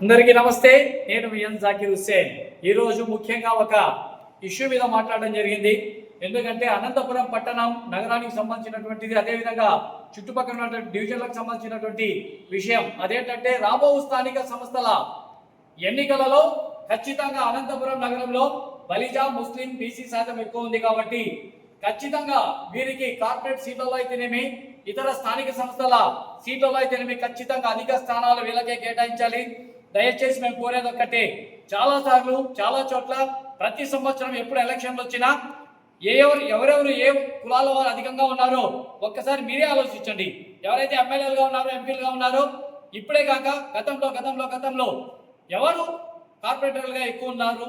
అందరికీ నమస్తే. నేను ఎన్ జాకిర్ హుస్సేన్. ఈరోజు ముఖ్యంగా ఒక ఇష్యూ మీద మాట్లాడడం జరిగింది. ఎందుకంటే అనంతపురం పట్టణం నగరానికి సంబంధించినటువంటిది, అదేవిధంగా చుట్టుపక్కల ఉన్నటువంటి డివిజన్లకు సంబంధించినటువంటి విషయం. అదేంటంటే రాబో స్థానిక సంస్థల ఎన్నికలలో ఖచ్చితంగా అనంతపురం నగరంలో బలిజా, ముస్లిం, బీసీ శాతం ఎక్కువ ఉంది కాబట్టి ఖచ్చితంగా వీరికి కార్పొరేట్ సీట్లలో అయితేనేమి, ఇతర స్థానిక సంస్థల సీట్లలో అయితేనేమి ఖచ్చితంగా అధిక స్థానాలు వీళ్ళకే కేటాయించాలి. దయచేసి మేము కోరేది ఒక్కటే, చాలాసార్లు చాలా చోట్ల ప్రతి సంవత్సరం ఎప్పుడు ఎలక్షన్లు వచ్చినా ఎవరెవరు ఏ కులాల వారు అధికంగా ఉన్నారో ఒక్కసారి మీరే ఆలోచించండి. ఎవరైతే ఎమ్మెల్యేలుగా ఉన్నారో, ఎంపీలుగా ఉన్నారో, ఇప్పుడే కాక గతంలో ఎవరు కార్పొరేటర్లుగా ఎక్కువ ఉన్నారు,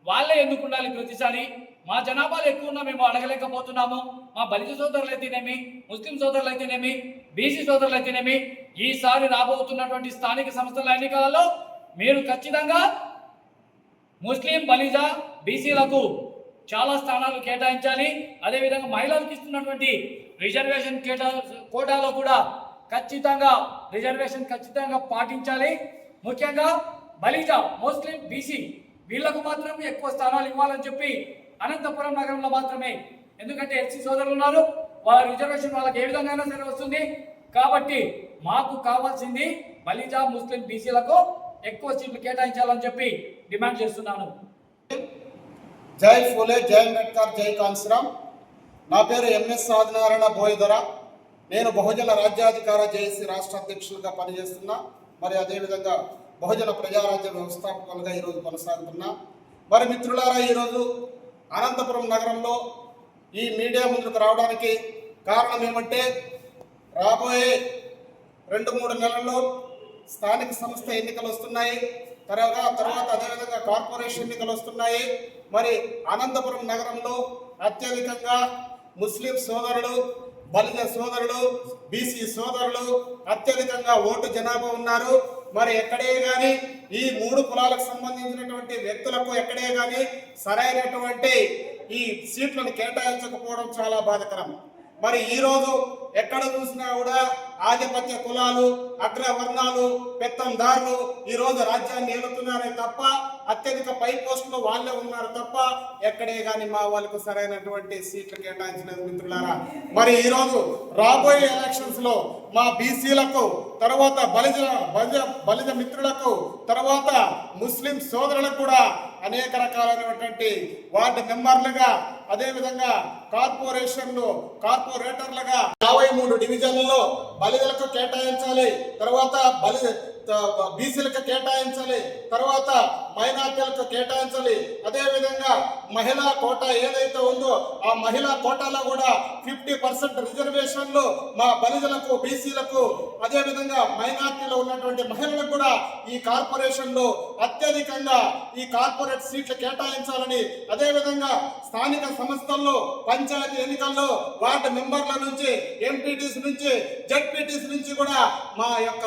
వాళ్ళే ఎందుకు ఉండాలి ప్రతిసారి? మా జనాభాలు ఎక్కువ ఉన్నా మేము అడగలేకపోతున్నాము. మా బలిజ సోదరులు అయితేనేమి, ముస్లిం సోదరులు అయితేనేమి, బీసీ సోదరులు అయితేనేమి, ఈసారి రాబోతున్నటువంటి స్థానిక సంస్థల ఎన్నికలలో మీరు ఖచ్చితంగా ముస్లిం, బలిజ, బీసీలకు చాలా స్థానాలు కేటాయించాలి. అదేవిధంగా మహిళలకు ఇస్తున్నటువంటి రిజర్వేషన్ కోటాలో కూడా ఖచ్చితంగా రిజర్వేషన్ ఖచ్చితంగా పాటించాలి. ముఖ్యంగా బలిజ, ముస్లిం, బీసీ వీళ్లకు మాత్రం ఎక్కువ స్థానాలు ఇవ్వాలని చెప్పి అనంతపురం నగరంలో మాత్రమే. ఎందుకంటే ఎస్సీ సోదరులు ఉన్నారు, వాళ్ళ రిజర్వేషన్ వాళ్ళకి ఏ విధంగా అయినా సరే వస్తుంది. కాబట్టి మాకు కావాల్సింది బలిజ, ముస్లిం, బీసీలకు ఎక్కువ సీట్లు కేటాయించాలని చెప్పి డిమాండ్ చేస్తున్నాను. జై ఫూలే, జై అంబేద్కర్, జై కాన్సీరామ్. నా పేరు ఎంఎస్ ఆదినారాయణ బోయిదొర. నేను బహుజన రాజ్యాధికార జేఏసీ రాష్ట్ర అధ్యక్షులుగా పనిచేస్తున్నా. మరి అదేవిధంగా బహుజన ప్రజారాజ్య వ్యవస్థాపకులుగా ఈరోజు కొనసాగుతున్నా. మరి మిత్రులారా, ఈరోజు అనంతపురం నగరంలో ఈ మీడియా ముందుకు రావడానికి కారణం ఏమంటే, రాబోయే 2-3 నెలల్లో స్థానిక సంస్థ ఎన్నికలు వస్తున్నాయి. తర్వాత అదేవిధంగా కార్పొరేషన్ ఎన్నికలు వస్తున్నాయి. మరి అనంతపురం నగరంలో అత్యధికంగా ముస్లిం సోదరులు, బలిజ సోదరులు, బీసీ సోదరులు అత్యధికంగా ఓటు జనాభా ఉన్నారు. మరి ఎక్కడే కానీ ఈ 3 కులాలకు సంబంధించినటువంటి వ్యక్తులకు ఎక్కడే కానీ సరైనటువంటి ఈ సీట్లను కేటాయించకపోవడం చాలా బాధాకరం. మరి ఈరోజు ఎక్కడ చూసినా కూడా ఆధిపత్య కులాలు, అగ్రవర్ణాలు, పెత్తందారులు ఈరోజు రాజ్యాన్ని ఏలుతున్నారే తప్ప, అత్యధిక పై పోస్టులో వాళ్ళే ఉన్నారు తప్ప ఎక్కడే కానీ మా వాళ్ళకు సరైనటువంటి సీట్లు కేటాయించలేదు మిత్రులారా. మరి ఈరోజు రాబోయే ఎలక్షన్స్ లో మా బీసీలకు, తర్వాత బలిజ మిత్రులకు, తర్వాత ముస్లిం సోదరులకు కూడా అనేక రకాలైనటువంటి వార్డు మెంబర్లుగా, అదేవిధంగా కార్పొరేటర్లుగా 53 డివిజన్లలో బలిజలకు కేటాయించాలి. తర్వాత బీసీలకు కేటాయించాలి. తర్వాత మైనార్టీలకు కేటాయించాలి. అదేవిధంగా మహిళా కోటా ఏదైతే ఉందో ఆ మహిళా కోటాలో కూడా 50% రిజర్వేషన్లు మా బలిజలకు, బీసీలకు, అదేవిధంగా మైనార్టీలో ఉన్నటువంటి మహిళలకు కూడా ఈ కార్పొరేషన్లో అత్యధికంగా ఈ కార్పొరేట్ సీట్లు కేటాయించాలని, అదేవిధంగా స్థానిక సంస్థల్లో పంచాయతీ ఎన్నికల్లో వార్డు మెంబర్ల నుంచి, ఎంపీటీసీ నుంచి, జెడ్పీటీసీ నుంచి కూడా మా యొక్క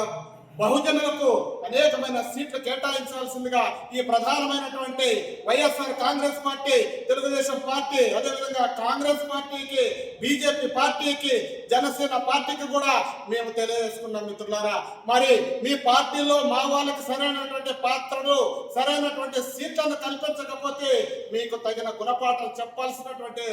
బహుజనులకు అనేకమైన సీట్లు కేటాయించాల్సిందిగా ఈ ప్రధానమైనటువంటి వైఎస్ఆర్ కాంగ్రెస్ పార్టీ, తెలుగుదేశం పార్టీ, అదేవిధంగా కాంగ్రెస్ పార్టీకి, బీజేపీ పార్టీకి, జనసేన పార్టీకి కూడా మేము తెలియజేసుకున్నాం మిత్రులారా. మరి మీ పార్టీలో మా వాళ్ళకి సరైనటువంటి పాత్రలు, సరైనటువంటి సీట్లను కల్పించకపోతే మీకు తగిన గుణపాఠాలు చెప్పాల్సినటువంటి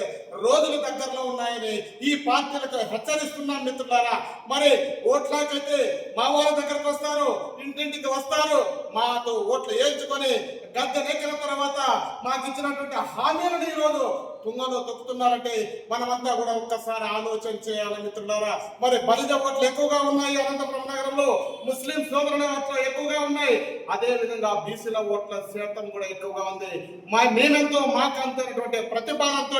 రోజులు దగ్గరలో ఉన్నాయని ఈ పార్టీలకు హెచ్చరిస్తున్నాం మిత్రులారా. మరి ఓట్లకైతే మా వాళ్ళ దగ్గరకు వస్తారు, ఇంటింటికి వస్తారు, మాతో ఓట్లు వేయించుకొని గద్దెనెక్కిన తర్వాత మాకు ఇచ్చినటువంటి హామీలను ఈరోజు తుంగలో తొక్కుతున్నారంటే మనమంతా కూడా ఒక్కసారి ఆలోచన చేయాలి మిత్రులారా. మరి బలిజ ఓట్లు ఎక్కువగా ఉన్నాయి అనంతపురం నగరంలో, ముస్లిం సోదరుల ఓట్లు ఎక్కువగా ఉన్నాయి, అదేవిధంగా బీసీల ఓట్ల శాతం కూడా ఎక్కువగా ఉంది. మేమెంతో మాకు అంతటువంటి ప్రతిపాదనతో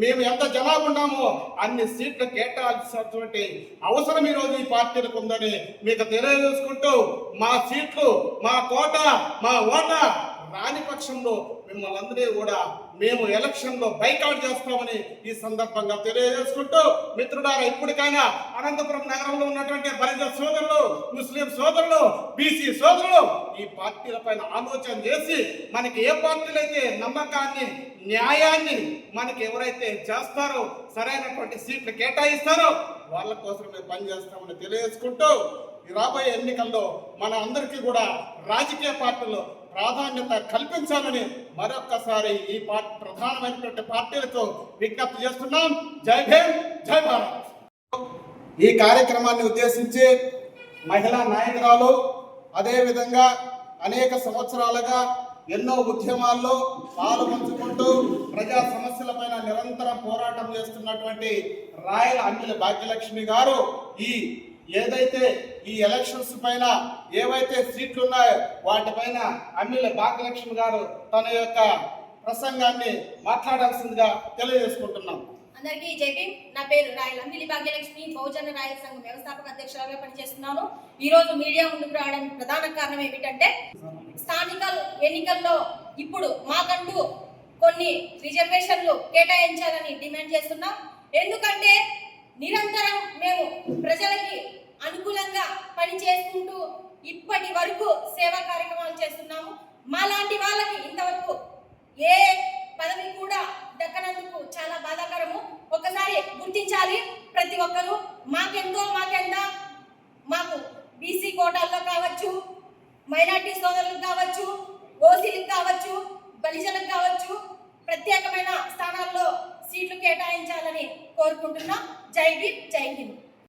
మేము ఎంత జనాభా ఉన్నామో అన్ని సీట్లు కేటాయించాల్సినటువంటి అవసరం ఈరోజు ఈ పార్టీలకు ఉందని మీకు తెలియజేసుకుంటూ, మా సీట్లు, మా కోట, మా ఓట రాని పక్షంలో మిమ్మల్ని అందరినీ కూడా మేము ఎలక్షన్లో బైకాట్ చేస్తామని ఈ సందర్భంగా తెలియజేసుకుంటూ, మిత్రులారా, ఇప్పటికైనా అనంతపురం నగరంలో ఉన్నటువంటి బలిజ సోదరులు, ముస్లిం సోదరులు, బీసీ సోదరులు ఈ పార్టీల పైన ఆలోచన చేసి మనకి ఏ పార్టీలు అయితే నమ్మకాన్ని, న్యాయాన్ని మనకి ఎవరైతే చేస్తారో, సరైనటువంటి సీట్లు కేటాయిస్తారో వాళ్ళ కోసం మేము పనిచేస్తామని తెలియజేసుకుంటూ, ఈ రాబోయే ఎన్నికల్లో మన అందరికీ కూడా రాజకీయ పార్టీల్లో ప్రాధాన్యత కల్పించాలని మరొక్కసారి ఈ ప్రధానమైనటువంటి పార్టీలకు విజ్ఞప్తి చేస్తున్నాం. జై భీమ్, జై భారత్. ఈ కార్యక్రమాన్ని ఉద్దేశించి మహిళా నాయకురాలు, అదేవిధంగా అనేక సంవత్సరాలుగా ఎన్నో ఉద్యమాల్లో పాలుపంచుకుంటూ ప్రజా సమస్యలపైన నిరంతరం పోరాటం చేస్తున్నటువంటి రాయల అమ్మిల భాగ్యలక్ష్మి గారు ఏదైతే ఈ ఎలక్షన్స్ పైన ఏవైతే సీట్లు ఉన్నాయో వాటిపైన అమ్మిల భాగ్యలక్ష్మి గారు తన యొక్క ప్రసంగాన్ని మాట్లాడాల్సిందిగా తెలియజేసుకుంటున్నాం. అందరికీ జై భీమ్. నా పేరు రాయల అమ్మిలి భాగ్యలక్ష్మి. బహుజన రాయల సంఘం వ్యవస్థాపక అధ్యక్షురాలుగా పనిచేస్తున్నాను. ఈ రోజు మీడియా ముందుకు రావడానికి ప్రధాన కారణం ఏమిటంటే, స్థానిక ఎన్నికల్లో ఇప్పుడు మాకంటూ కొన్ని రిజర్వేషన్లు కేటాయించాలని డిమాండ్ చేస్తున్నాం. ఎందుకంటే నిరంతరం మేము ప్రజలకి అనుకూలంగా పని చేసుకుంటూ ఇప్పటి వరకు సేవా కార్యక్రమాలు చేస్తున్నాము. మాలాంటి వాళ్ళకి ఇంతవరకు ఏ పదవి కూడా దక్కనందుకు చాలా బాధాకరము. ఒకసారి గుర్తించాలి ప్రతి ఒక్కరూ. మాకు బీసీ కోటాల్లో కావచ్చు, మైనార్టీ సోదరులకు కావచ్చు, ఓసీలకు కావచ్చు, బలిజలకు కావచ్చు, ప్రత్యేకమైన స్థానాల్లో సీట్లు కేటాయించాలని కోరుకుంటున్నాం. జై భీమ్, జై హింద్.